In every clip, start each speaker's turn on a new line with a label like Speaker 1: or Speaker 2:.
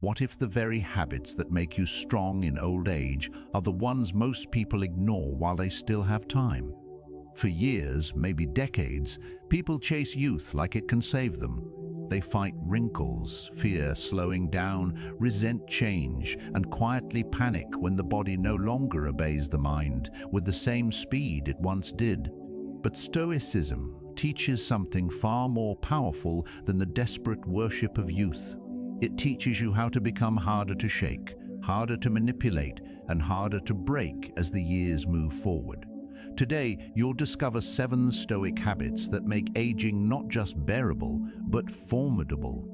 Speaker 1: What if the very habits that make you strong in old age are the ones most people ignore while they still have time? For years, maybe decades, people chase youth like it can save them. They fight wrinkles, fear slowing down, resent change, and quietly panic when the body no longer obeys the mind with the same speed it once did. But Stoicism teaches something far more powerful than the desperate worship of youth. It teaches you how to become harder to shake, harder to manipulate, and harder to break as the years move forward. Today, you'll discover 7 Stoic habits that make aging not just bearable, but formidable.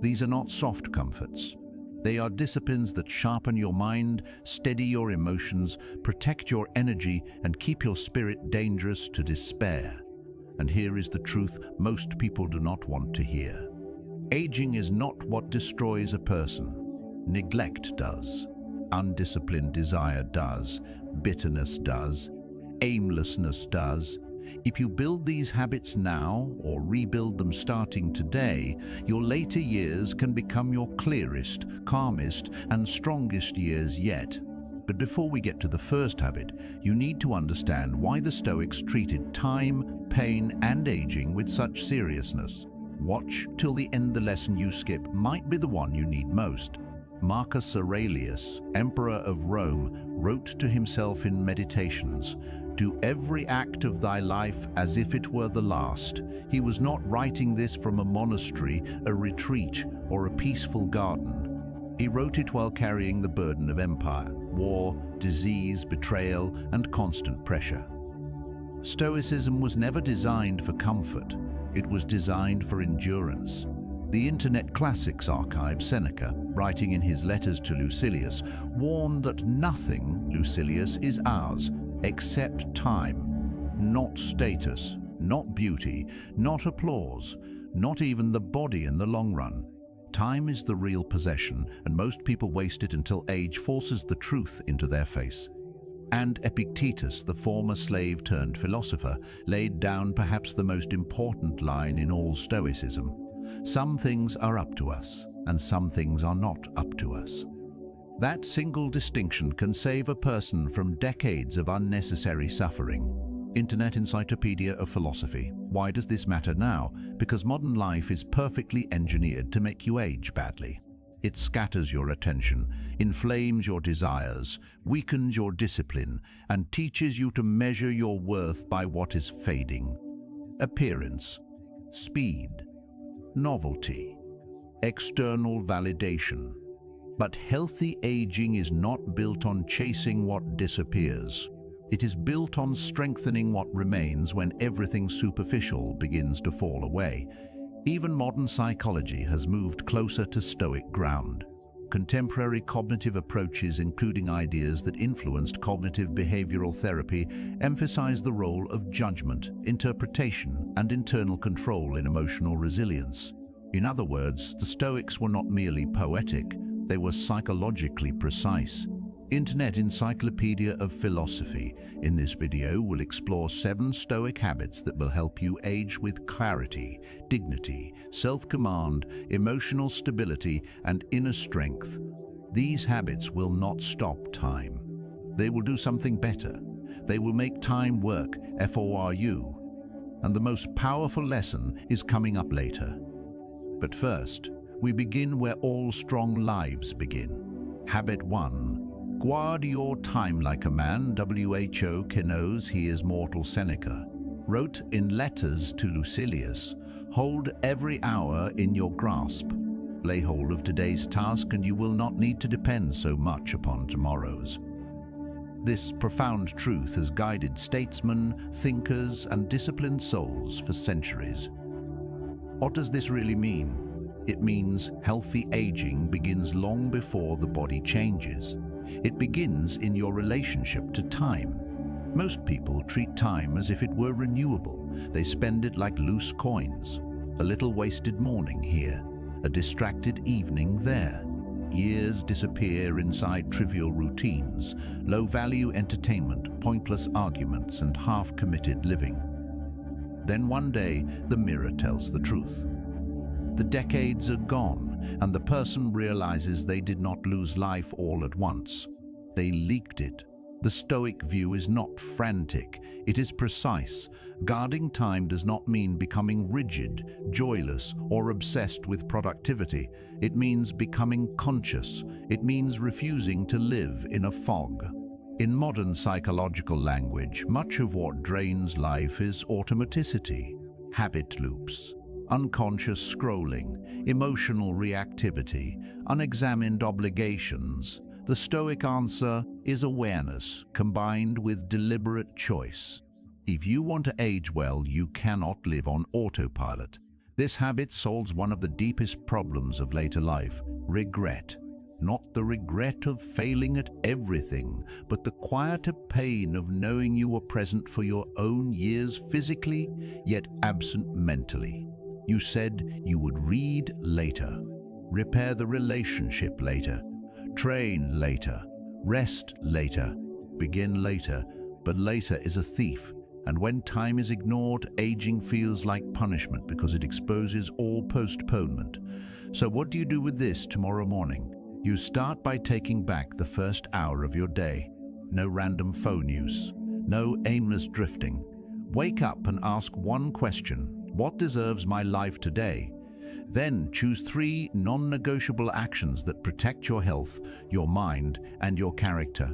Speaker 1: These are not soft comforts. They are disciplines that sharpen your mind, steady your emotions, protect your energy, and keep your spirit dangerous to despair. And here is the truth most people do not want to hear. Aging is not what destroys a person. Neglect does. Undisciplined desire does. Bitterness does. Aimlessness does. If you build these habits now or rebuild them starting today, your later years can become your clearest, calmest, and strongest years yet. But before we get to the first habit, you need to understand why the Stoics treated time, pain, and aging with such seriousness. Watch till the end. The lesson you skip might be the one you need most. Marcus Aurelius, Emperor of Rome, wrote to himself in Meditations, "Do every act of thy life as if it were the last." He was not writing this from a monastery, a retreat, or a peaceful garden. He wrote it while carrying the burden of empire, war, disease, betrayal, and constant pressure. Stoicism was never designed for comfort. It was designed for endurance. The Internet Classics archive, Seneca, writing in his letters to Lucilius, warned that nothing, Lucilius, is ours except time, not status, not beauty, not applause, not even the body in the long run. Time is the real possession, and most people waste it until age forces the truth into their face. And Epictetus, the former slave turned philosopher, laid down perhaps the most important line in all Stoicism. Some things are up to us, and some things are not up to us. That single distinction can save a person from decades of unnecessary suffering. Internet Encyclopedia of Philosophy. Why does this matter now? Because modern life is perfectly engineered to make you age badly. It scatters your attention, inflames your desires, weakens your discipline, and teaches you to measure your worth by what is fading. Appearance, speed, novelty, external validation. But healthy aging is not built on chasing what disappears. It is built on strengthening what remains when everything superficial begins to fall away. Even modern psychology has moved closer to Stoic ground. Contemporary cognitive approaches, including ideas that influenced cognitive behavioral therapy, emphasize the role of judgment, interpretation, and internal control in emotional resilience. In other words, the Stoics were not merely poetic, they were psychologically precise. Internet Encyclopedia of Philosophy. In this video, we'll explore 7 Stoic habits that will help you age with clarity, dignity, self-command, emotional stability, and inner strength. These habits will not stop time. They will do something better. They will make time work, FORU. And the most powerful lesson is coming up later. But first, we begin where all strong lives begin. Habit 1. Guard your time like a man. WHO knows he is mortal. Seneca wrote in letters to Lucilius, "Hold every hour in your grasp. Lay hold of today's task and you will not need to depend so much upon tomorrow's." This profound truth has guided statesmen, thinkers, and disciplined souls for centuries. What does this really mean? It means healthy aging begins long before the body changes. It begins in your relationship to time. Most people treat time as if it were renewable. They spend it like loose coins. A little wasted morning here, a distracted evening there. Years disappear inside trivial routines, low-value entertainment, pointless arguments, and half-committed living. Then one day, the mirror tells the truth. The decades are gone, and the person realizes they did not lose life all at once. They leaked it. The Stoic view is not frantic, it is precise. Guarding time does not mean becoming rigid, joyless, or obsessed with productivity. It means becoming conscious. It means refusing to live in a fog. In modern psychological language, much of what drains life is automaticity, habit loops, unconscious scrolling, emotional reactivity, unexamined obligations. The Stoic answer is awareness combined with deliberate choice. If you want to age well, you cannot live on autopilot. This habit solves one of the deepest problems of later life, regret. Not the regret of failing at everything, but the quieter pain of knowing you were present for your own years physically, yet absent mentally. You said you would read later, repair the relationship later, train later, rest later, begin later, but later is a thief. And when time is ignored, aging feels like punishment because it exposes all postponement. So what do you do with this tomorrow morning? You start by taking back the first hour of your day. No random phone use, no aimless drifting. Wake up and ask one question: what deserves my life today? Then choose 3 non-negotiable actions that protect your health, your mind, and your character.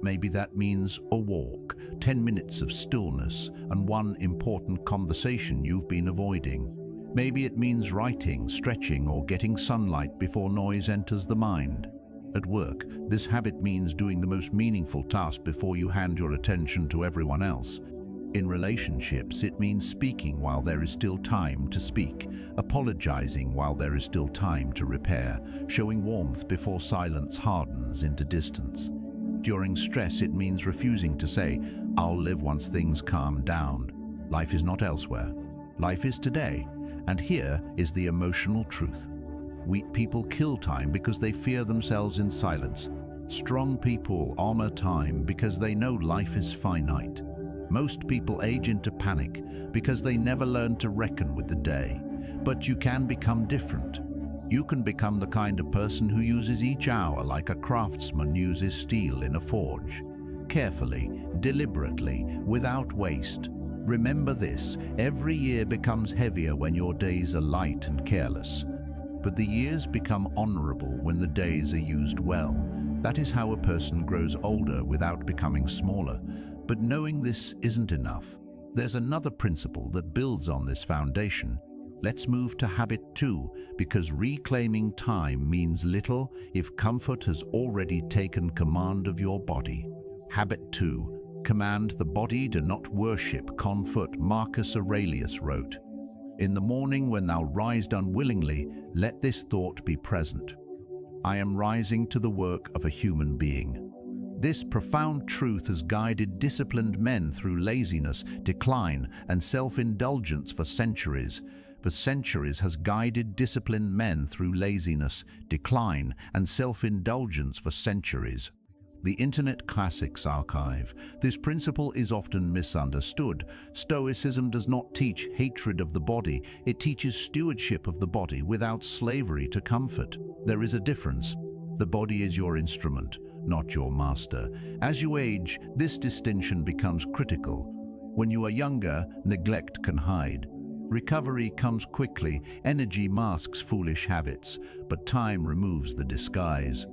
Speaker 1: Maybe that means a walk, 10 minutes of stillness, and one important conversation you've been avoiding. Maybe it means writing, stretching, or getting sunlight before noise enters the mind. At work, this habit means doing the most meaningful task before you hand your attention to everyone else. In relationships, it means speaking while there is still time to speak, apologizing while there is still time to repair, showing warmth before silence hardens into distance. During stress, it means refusing to say, "I'll live once things calm down." Life is not elsewhere. Life is today. And here is the emotional truth. Weak people kill time because they fear themselves in silence. Strong people honor time because they know life is finite. Most people age into panic because they never learn to reckon with the day. But you can become different. You can become the kind of person who uses each hour like a craftsman uses steel in a forge. Carefully, deliberately, without waste. Remember this: every year becomes heavier when your days are light and careless. But the years become honorable when the days are used well. That is how a person grows older without becoming smaller. But knowing this isn't enough. There's another principle that builds on this foundation. Let's move to habit 2, because reclaiming time means little if comfort has already taken command of your body. Habit 2. Command the body to not worship comfort. Marcus Aurelius wrote, "In the morning when thou risest unwillingly, let this thought be present: I am rising to the work of a human being." This profound truth has guided disciplined men through laziness, decline, and self-indulgence for centuries. For centuries has guided disciplined men through laziness, decline, and self-indulgence for centuries. The Internet Classics Archive. This principle is often misunderstood. Stoicism does not teach hatred of the body. It teaches stewardship of the body without slavery to comfort. There is a difference. The body is your instrument, not your master. As you age, this distinction becomes critical. When you are younger, neglect can hide. Recovery comes quickly, energy masks foolish habits, but time removes the disguise.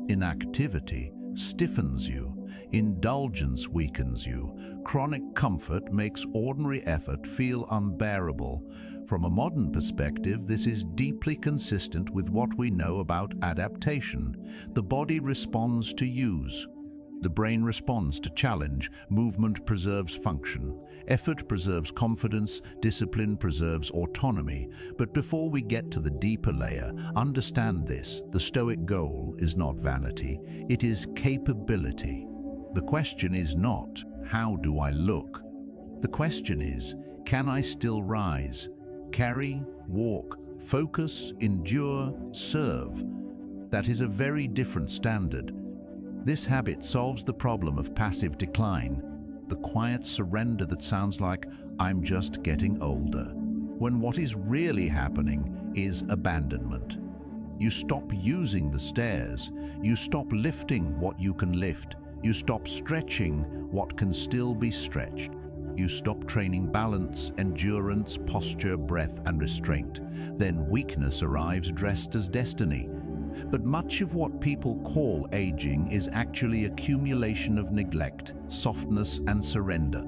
Speaker 1: Inactivity stiffens you, indulgence weakens you, chronic comfort makes ordinary effort feel unbearable. From a modern perspective, this is deeply consistent with what we know about adaptation. The body responds to use. The brain responds to challenge. Movement preserves function. Effort preserves confidence. Discipline preserves autonomy. But before we get to the deeper layer, understand this: the Stoic goal is not vanity, it is capability. The question is not, how do I look? The question is, can I still rise, carry, walk, focus, endure, serve? That is a very different standard. This habit solves the problem of passive decline, the quiet surrender that sounds like, "I'm just getting older." when what is really happening is abandonment. You stop using the stairs. You stop lifting what you can lift. You stop stretching what can still be stretched. You stop training balance, endurance, posture, breath, and restraint. Then weakness arrives dressed as destiny. But much of what people call aging is actually accumulation of neglect, softness, and surrender.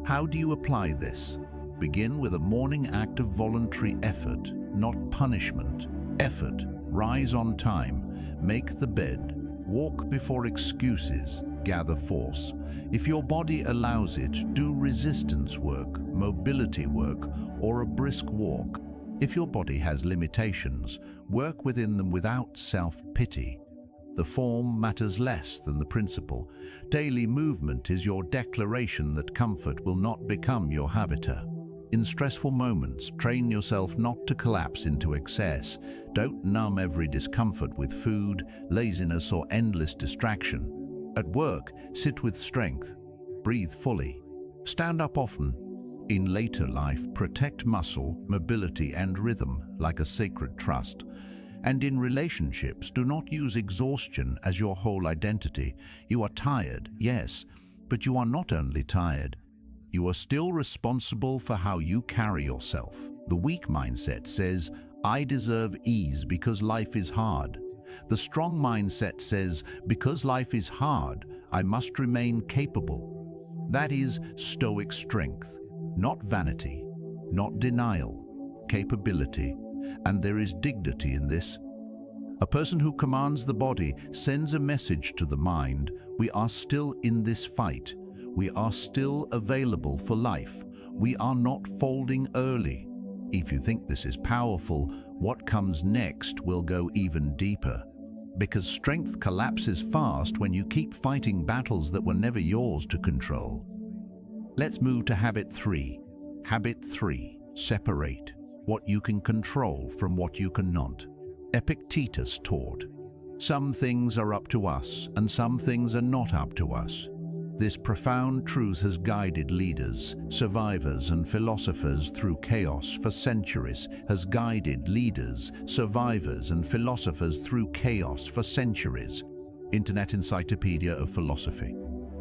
Speaker 1: How do you apply this? Begin with a morning act of voluntary effort, not punishment. Effort. Rise on time. Make the bed. Walk before excuses. Gather force. If your body allows it, do resistance work, mobility work, or a brisk walk. If your body has limitations, work within them without self-pity. The form matters less than the principle. Daily movement is your declaration that comfort will not become your habitat. In stressful moments, train yourself not to collapse into excess. Don't numb every discomfort with food, laziness, or endless distraction. At work, sit with strength. Breathe fully. Stand up often. In later life, protect muscle, mobility, and rhythm like a sacred trust. And in relationships, do not use exhaustion as your whole identity. You are tired, yes, but you are not only tired. You are still responsible for how you carry yourself. The weak mindset says, I deserve ease because life is hard. The strong mindset says, because life is hard, I must remain capable. That is Stoic strength, not vanity, not denial, capability. And there is dignity in this. A person who commands the body sends a message to the mind, we are still in this fight. We are still available for life. We are not folding early. If you think this is powerful, what comes next will go even deeper. Because strength collapses fast when you keep fighting battles that were never yours to control. Let's move to habit 3. Habit 3. Separate what you can control from what you cannot. Epictetus taught, some things are up to us and some things are not up to us. This profound truth has guided leaders, survivors, and philosophers through chaos for centuries, has guided leaders, survivors, and philosophers through chaos for centuries. Internet Encyclopedia of Philosophy.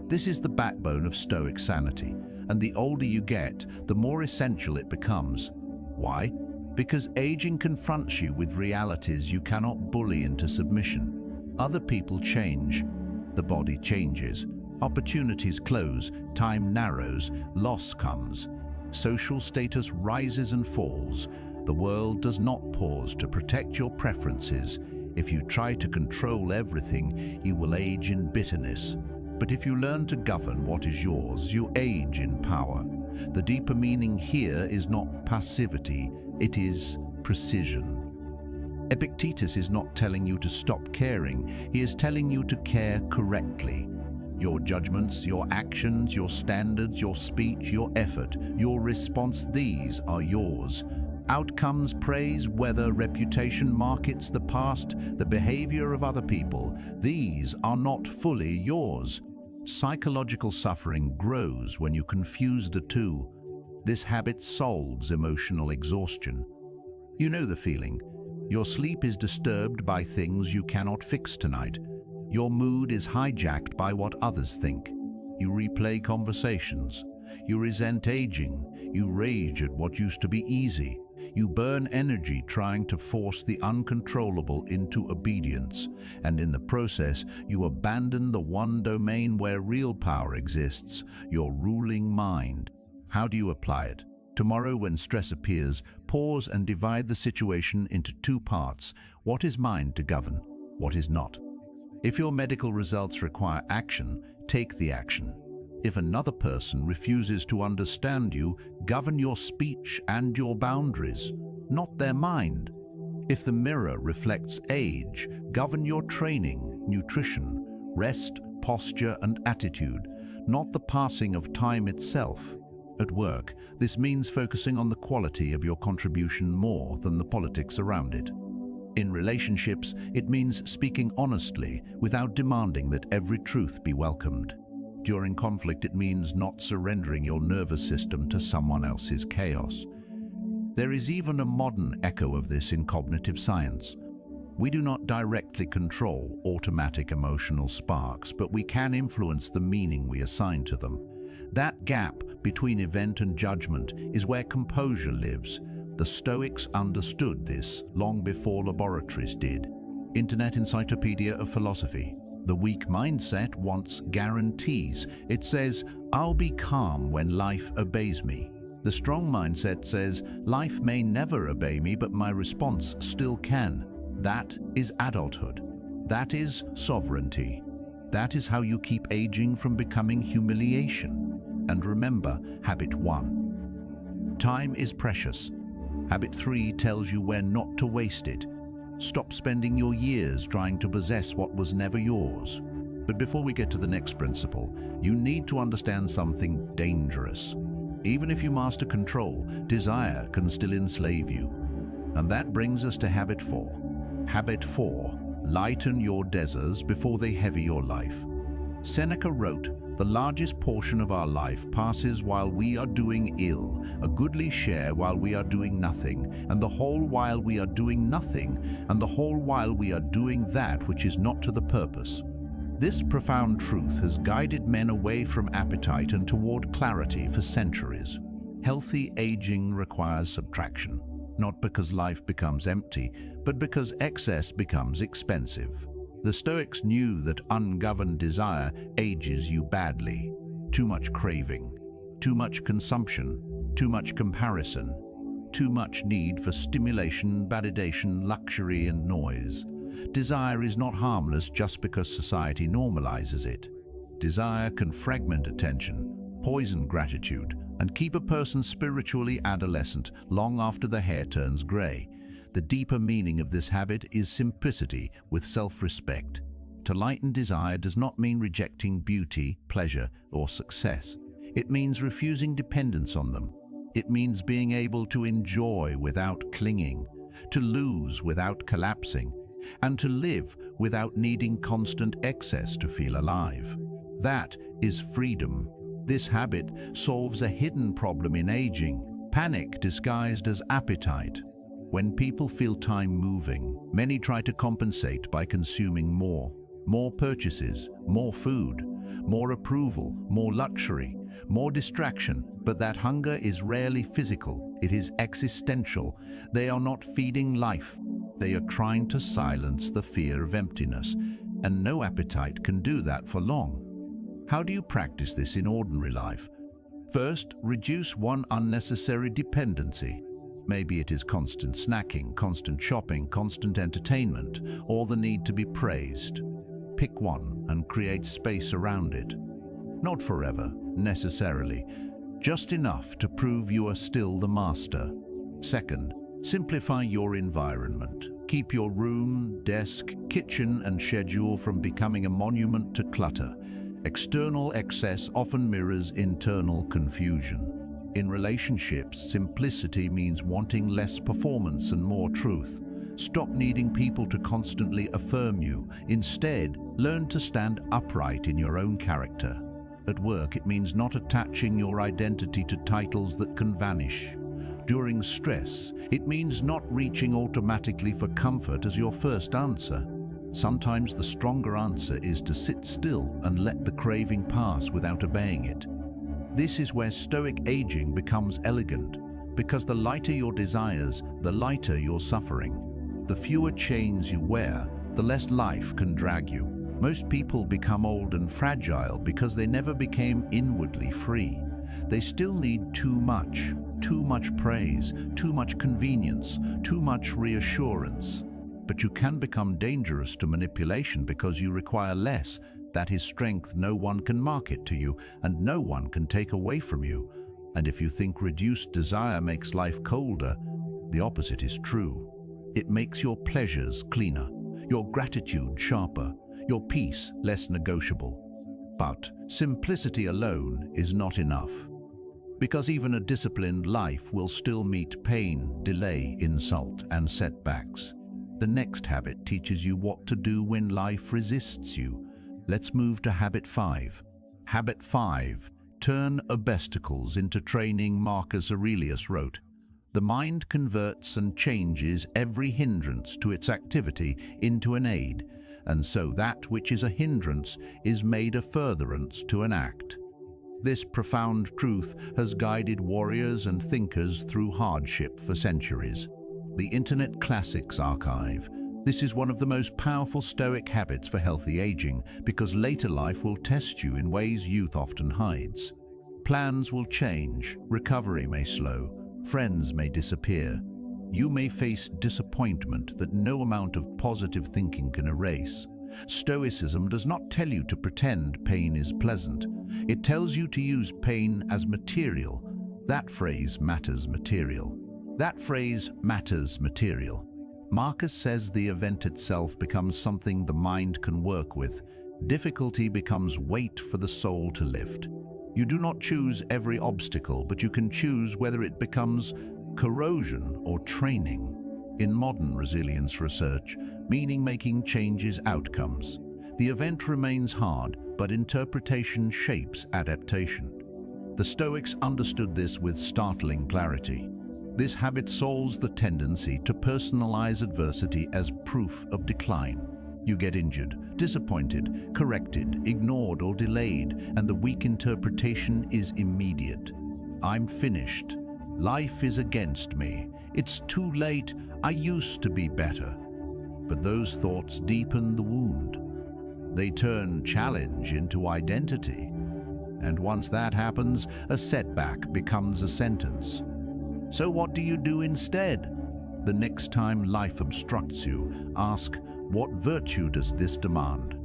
Speaker 1: This is the backbone of Stoic sanity, and the older you get, the more essential it becomes. Why? Because aging confronts you with realities you cannot bully into submission. Other people change. The body changes. Opportunities close, time narrows, loss comes. Social status rises and falls. The world does not pause to protect your preferences. If you try to control everything, you will age in bitterness. But if you learn to govern what is yours, you age in power. The deeper meaning here is not passivity, it is precision. Epictetus is not telling you to stop caring, he is telling you to care correctly. Your judgments, your actions, your standards, your speech, your effort, your response, these are yours. Outcomes, praise, weather, reputation, markets, the past, the behavior of other people, these are not fully yours. Psychological suffering grows when you confuse the two. This habit solves emotional exhaustion. You know the feeling. Your sleep is disturbed by things you cannot fix tonight. Your mood is hijacked by what others think. You replay conversations. You resent aging. You rage at what used to be easy. You burn energy trying to force the uncontrollable into obedience. And in the process, you abandon the one domain where real power exists, your ruling mind. How do you apply it? Tomorrow, when stress appears, pause and divide the situation into two parts. What is mine to govern? What is not? If your medical results require action, take the action. If another person refuses to understand you, govern your speech and your boundaries, not their mind. If the mirror reflects age, govern your training, nutrition, rest, posture, and attitude, not the passing of time itself. At work, this means focusing on the quality of your contribution more than the politics around it. In relationships, it means speaking honestly without demanding that every truth be welcomed. During conflict, it means not surrendering your nervous system to someone else's chaos. There is even a modern echo of this in cognitive science. We do not directly control automatic emotional sparks, but we can influence the meaning we assign to them. That gap between event and judgment is where composure lives. The Stoics understood this long before laboratories did. Internet Encyclopedia of Philosophy. The weak mindset wants guarantees. It says, "I'll be calm when life obeys me." The strong mindset says, "Life may never obey me, but my response still can." That is adulthood. That is sovereignty. That is how you keep aging from becoming humiliation. And remember, habit 1. Time is precious. Habit 3 tells you when not to waste it. Stop spending your years trying to possess what was never yours. But before we get to the next principle, you need to understand something dangerous. Even if you master control, desire can still enslave you. And that brings us to habit 4. Habit 4. Lighten your deserts before they heavy your life. Seneca wrote, "The largest portion of our life passes while we are doing ill, a goodly share while we are doing nothing, and the whole while we are doing nothing, and the whole while we are doing that which is not to the purpose." This profound truth has guided men away from appetite and toward clarity for centuries. Healthy aging requires subtraction, not because life becomes empty, but because excess becomes expensive. The Stoics knew that ungoverned desire ages you badly. Too much craving, too much consumption, too much comparison, too much need for stimulation, validation, luxury, and noise. Desire is not harmless just because society normalizes it. Desire can fragment attention, poison gratitude, and keep a person spiritually adolescent long after the hair turns gray. The deeper meaning of this habit is simplicity with self-respect. To lighten desire does not mean rejecting beauty, pleasure, or success. It means refusing dependence on them. It means being able to enjoy without clinging, to lose without collapsing, and to live without needing constant excess to feel alive. That is freedom. This habit solves a hidden problem in aging, panic disguised as appetite. When people feel time moving, many try to compensate by consuming more. More purchases, more food, more approval, more luxury, more distraction. But that hunger is rarely physical, it is existential. They are not feeding life. They are trying to silence the fear of emptiness, and no appetite can do that for long. How do you practice this in ordinary life? First, reduce one unnecessary dependency. Maybe it is constant snacking, constant shopping, constant entertainment, or the need to be praised. Pick one and create space around it. Not forever, necessarily, just enough to prove you are still the master. Second, simplify your environment. Keep your room, desk, kitchen, and schedule from becoming a monument to clutter. External excess often mirrors internal confusion. In relationships, simplicity means wanting less performance and more truth. Stop needing people to constantly affirm you. Instead, learn to stand upright in your own character. At work, it means not attaching your identity to titles that can vanish. During stress, it means not reaching automatically for comfort as your first answer. Sometimes the stronger answer is to sit still and let the craving pass without obeying it. This is where Stoic aging becomes elegant, because the lighter your desires, the lighter your suffering. The fewer chains you wear, the less life can drag you. Most people become old and fragile because they never became inwardly free. They still need too much praise, too much convenience, too much reassurance. But you can become dangerous to manipulation because you require less. That is strength no one can market to you, and no one can take away from you. And if you think reduced desire makes life colder, the opposite is true. It makes your pleasures cleaner, your gratitude sharper, your peace less negotiable. But simplicity alone is not enough, because even a disciplined life will still meet pain, delay, insult, and setbacks. The next habit teaches you what to do when life resists you. Let's move to habit 5. Habit 5. Turn obstacles into training. Marcus Aurelius wrote, The mind converts and changes every hindrance to its activity into an aid, and so that which is a hindrance is made a furtherance to an act. This profound truth has guided warriors and thinkers through hardship for centuries. The Internet Classics Archive. This is one of the most powerful Stoic habits for healthy aging, because later life will test you in ways youth often hides. Plans will change, recovery may slow, friends may disappear. You may face disappointment that no amount of positive thinking can erase. Stoicism does not tell you to pretend pain is pleasant. It tells you to use pain as material. That phrase matters material. That phrase matters material. Marcus says the event itself becomes something the mind can work with. Difficulty becomes weight for the soul to lift. You do not choose every obstacle, but you can choose whether it becomes corrosion or training. In modern resilience research, meaning-making changes outcomes. The event remains hard, but interpretation shapes adaptation. The Stoics understood this with startling clarity. This habit solves the tendency to personalize adversity as proof of decline. You get injured, disappointed, corrected, ignored, or delayed, and the weak interpretation is immediate. I'm finished. Life is against me. It's too late. I used to be better. But those thoughts deepen the wound. They turn challenge into identity. And once that happens, a setback becomes a sentence. So what do you do instead? The next time life obstructs you, ask, what virtue does this demand?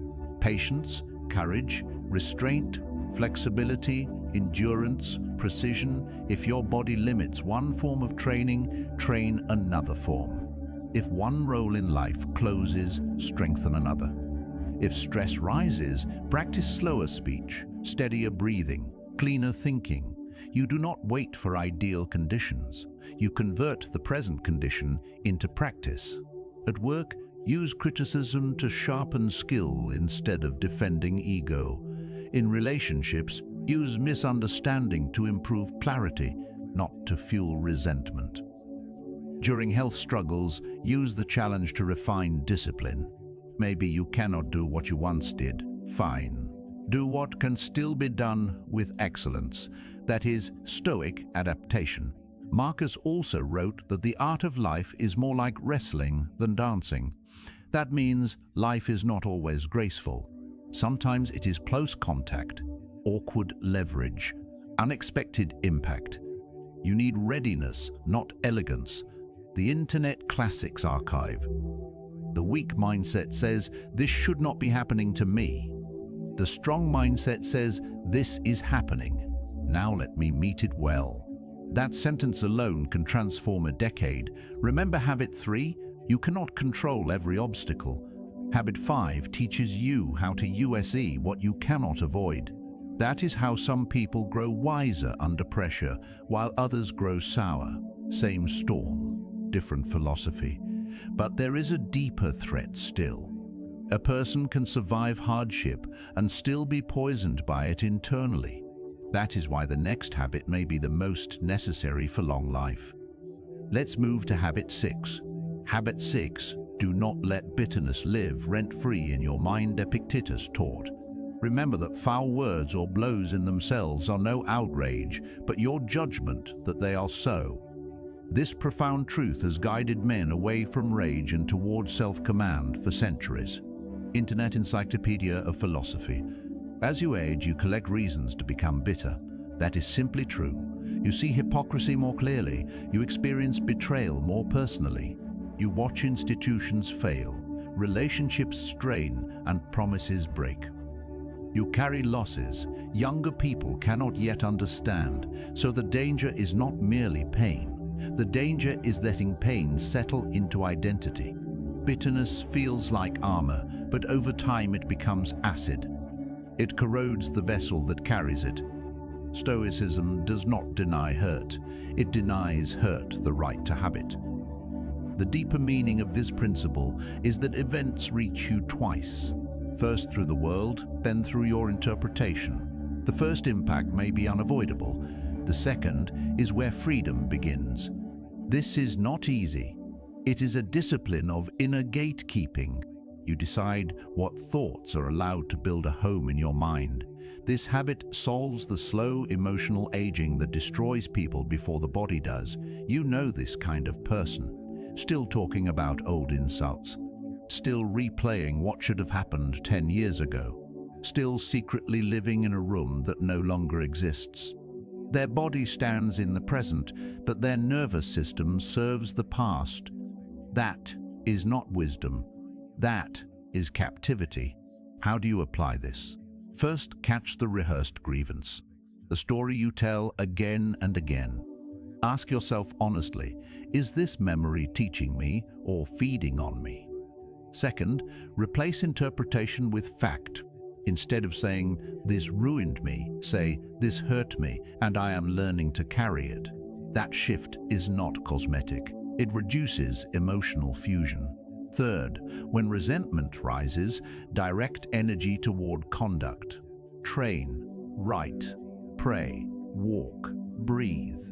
Speaker 1: Patience, courage, restraint, flexibility, endurance, precision. If your body limits one form of training, train another form. If one role in life closes, strengthen another. If stress rises, practice slower speech, steadier breathing, cleaner thinking. You do not wait for ideal conditions. You convert the present condition into practice. At work, use criticism to sharpen skill instead of defending ego. In relationships, use misunderstanding to improve clarity, not to fuel resentment. During health struggles, use the challenge to refine discipline. Maybe you cannot do what you once did. Fine. Do what can still be done with excellence. That is Stoic adaptation. Marcus also wrote that the art of life is more like wrestling than dancing. That means life is not always graceful. Sometimes it is close contact, awkward leverage, unexpected impact. You need readiness, not elegance. The Internet Classics Archive. The weak mindset says, this should not be happening to me. The strong mindset says, this is happening. Now let me meet it well. That sentence alone can transform a decade. Remember habit 3? You cannot control every obstacle. Habit 5 teaches you how to USE what you cannot avoid. That is how some people grow wiser under pressure, while others grow sour. Same storm, different philosophy. But there is a deeper threat still. A person can survive hardship and still be poisoned by it internally. That is why the next habit may be the most necessary for long life. Let's move to habit 6. Habit 6. Do not let bitterness live rent-free in your mind, Epictetus taught. Remember that foul words or blows in themselves are no outrage, but your judgment that they are so. This profound truth has guided men away from rage and toward self-command for centuries. Internet Encyclopedia of Philosophy. As you age, you collect reasons to become bitter. That is simply true. You see hypocrisy more clearly. You experience betrayal more personally. You watch institutions fail, relationships strain, and promises break. You carry losses younger people cannot yet understand, so the danger is not merely pain. The danger is letting pain settle into identity. Bitterness feels like armor, but over time it becomes acid. It corrodes the vessel that carries it. Stoicism does not deny hurt. It denies hurt the right to have it. The deeper meaning of this principle is that events reach you twice. First through the world, then through your interpretation. The first impact may be unavoidable. The second is where freedom begins. This is not easy. It is a discipline of inner gatekeeping. You decide what thoughts are allowed to build a home in your mind. This habit solves the slow emotional aging that destroys people before the body does. You know this kind of person. Still talking about old insults. Still replaying what should have happened 10 years ago. Still secretly living in a room that no longer exists. Their body stands in the present, but their nervous system serves the past. That is not wisdom. That is captivity. How do you apply this? First, catch the rehearsed grievance, the story you tell again and again. Ask yourself honestly, is this memory teaching me or feeding on me? Second, replace interpretation with fact. Instead of saying, "This ruined me," say, "This hurt me, and I am learning to carry it." That shift is not cosmetic. It reduces emotional fusion. Third, when resentment rises, direct energy toward conduct. Train, write, pray, walk, breathe,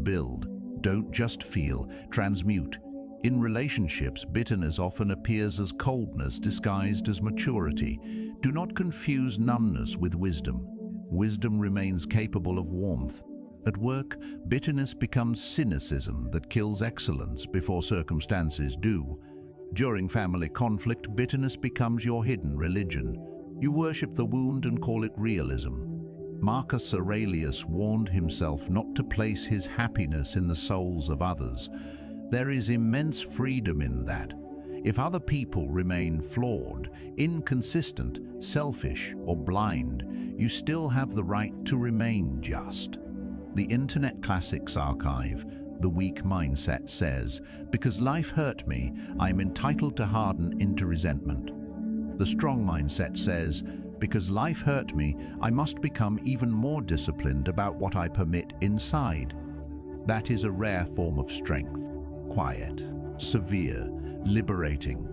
Speaker 1: build. Don't just feel, transmute. In relationships, bitterness often appears as coldness disguised as maturity. Do not confuse numbness with wisdom. Wisdom remains capable of warmth. At work, bitterness becomes cynicism that kills excellence before circumstances do. During family conflict, bitterness becomes your hidden religion. You worship the wound and call it realism. Marcus Aurelius warned himself not to place his happiness in the souls of others. There is immense freedom in that. If other people remain flawed, inconsistent, selfish, or blind, you still have the right to remain just. The Internet Classics Archive, The Weak Mindset, says, "Because life hurt me, I'm entitled to harden into resentment." The Strong Mindset says, "Because life hurt me, I must become even more disciplined about what I permit inside." That is a rare form of strength. Quiet, severe, liberating.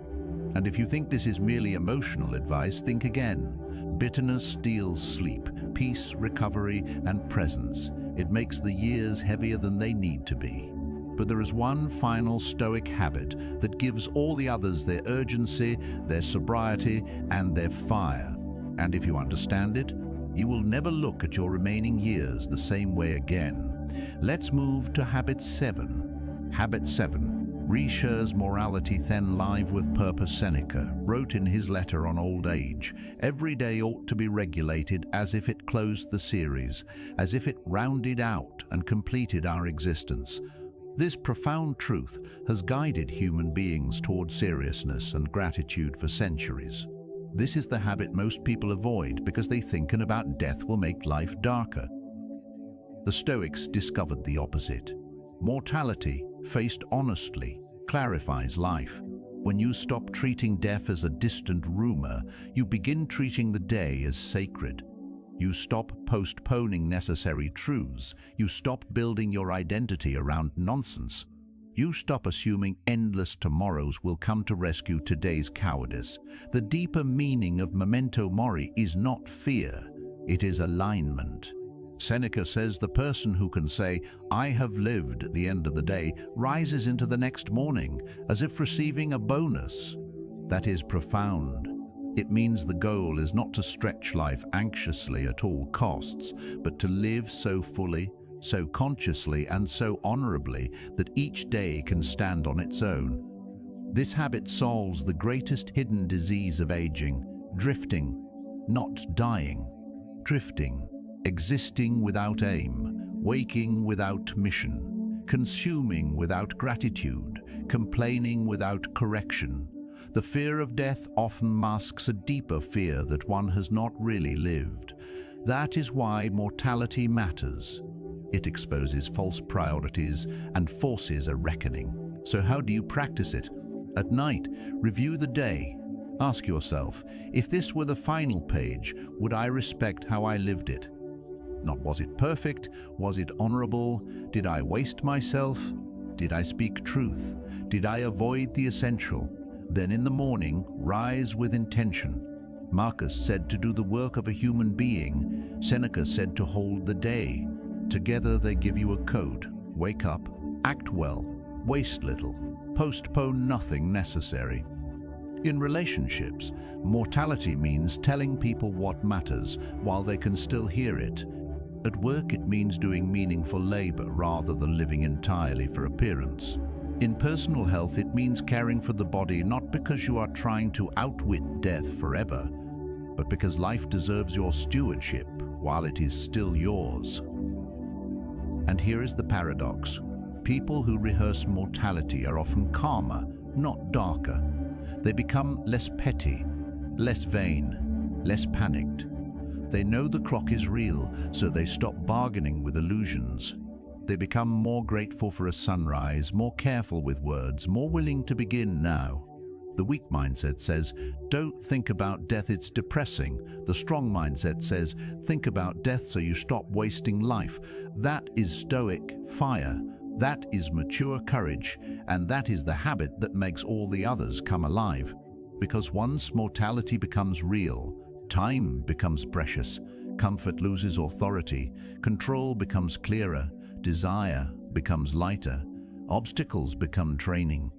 Speaker 1: And if you think this is merely emotional advice, think again. Bitterness steals sleep, peace, recovery, and presence. It makes the years heavier than they need to be. But there is one final Stoic habit that gives all the others their urgency, their sobriety, and their fire. And if you understand it, you will never look at your remaining years the same way again. Let's move to Habit 7. Habit 7. Reassures morality then live with purpose. Seneca wrote in his letter on old age, "Every day ought to be regulated as if it closed the series, as if it rounded out and completed our existence." This profound truth has guided human beings toward seriousness and gratitude for centuries. This is the habit most people avoid because they think about death will make life darker. The Stoics discovered the opposite. Mortality, faced honestly, clarifies life. When you stop treating death as a distant rumor, you begin treating the day as sacred. You stop postponing necessary truths. You stop building your identity around nonsense. You stop assuming endless tomorrows will come to rescue today's cowardice. The deeper meaning of memento mori is not fear, it is alignment. Seneca says the person who can say, "I have lived" at the end of the day, rises into the next morning as if receiving a bonus. That is profound. It means the goal is not to stretch life anxiously at all costs, but to live so fully, so consciously, and so honorably that each day can stand on its own. This habit solves the greatest hidden disease of aging: drifting, not dying. Drifting. Existing without aim, waking without mission, consuming without gratitude, complaining without correction. The fear of death often masks a deeper fear that one has not really lived. That is why mortality matters. It exposes false priorities and forces a reckoning. So how do you practice it? At night, review the day. Ask yourself, if this were the final page, would I respect how I lived it? Not was it perfect, was it honorable, did I waste myself, did I speak truth, did I avoid the essential? Then in the morning, rise with intention. Marcus said to do the work of a human being. Seneca said to hold the day. Together they give you a code. Wake up, act well, waste little, postpone nothing necessary. In relationships, mortality means telling people what matters while they can still hear it. At work, it means doing meaningful labor rather than living entirely for appearance. In personal health, it means caring for the body not because you are trying to outwit death forever, but because life deserves your stewardship while it is still yours. And here is the paradox. People who rehearse mortality are often calmer, not darker. They become less petty, less vain, less panicked. They know the clock is real, so they stop bargaining with illusions. They become more grateful for a sunrise, more careful with words, more willing to begin now. The weak mindset says, don't think about death, it's depressing. The strong mindset says, think about death so you stop wasting life. That is Stoic fire. That is mature courage, and that is the habit that makes all the others come alive. Because once mortality becomes real, time becomes precious, comfort loses authority, control becomes clearer, desire becomes lighter, obstacles become training,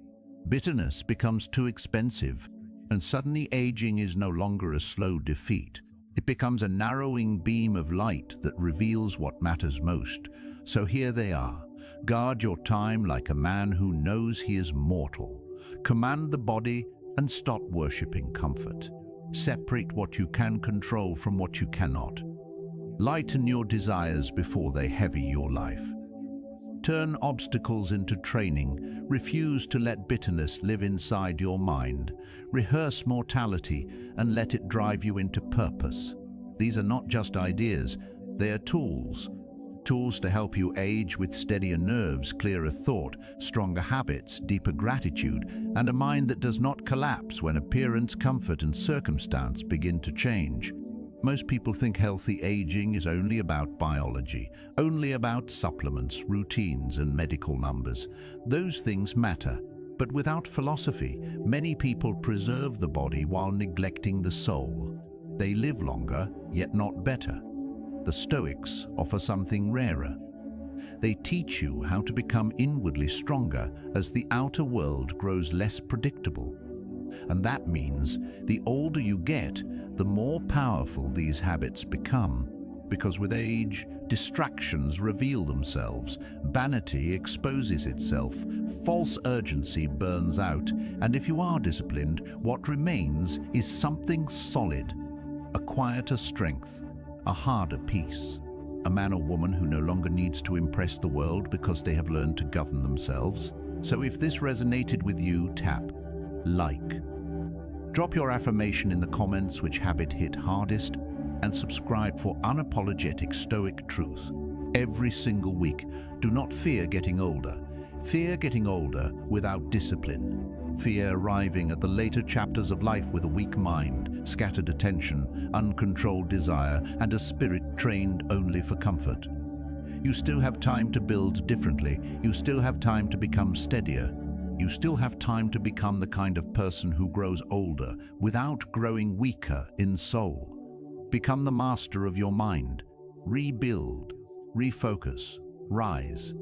Speaker 1: bitterness becomes too expensive, and suddenly aging is no longer a slow defeat. It becomes a narrowing beam of light that reveals what matters most. So here they are. Guard your time like a man who knows he is mortal. Command the body and stop worshipping comfort. Separate what you can control from what you cannot. Lighten your desires before they heavy your life. Turn obstacles into training. Refuse to let bitterness live inside your mind. Rehearse mortality and let it drive you into purpose. These are not just ideas, they are tools. Tools to help you age with steadier nerves, clearer thought, stronger habits, deeper gratitude, and a mind that does not collapse when appearance, comfort, and circumstance begin to change. Most people think healthy aging is only about biology, only about supplements, routines, and medical numbers. Those things matter, but without philosophy, many people preserve the body while neglecting the soul. They live longer, yet not better. The Stoics offer something rarer. They teach you how to become inwardly stronger as the outer world grows less predictable. And that means the older you get, the more powerful these habits become. Because with age, distractions reveal themselves, vanity exposes itself, false urgency burns out, and if you are disciplined, what remains is something solid, a quieter strength, a harder peace, a man or woman who no longer needs to impress the world because they have learned to govern themselves. So if this resonated with you, tap like. Drop your affirmation in the comments which habit hit hardest, and subscribe for unapologetic Stoic truth. Every single week, do not fear getting older. Fear getting older without discipline. Fear arriving at the later chapters of life with a weak mind, scattered attention, uncontrolled desire, and a spirit trained only for comfort. You still have time to build differently. You still have time to become steadier. You still have time to become the kind of person who grows older without growing weaker in soul. Become the master of your mind. Rebuild, refocus, rise.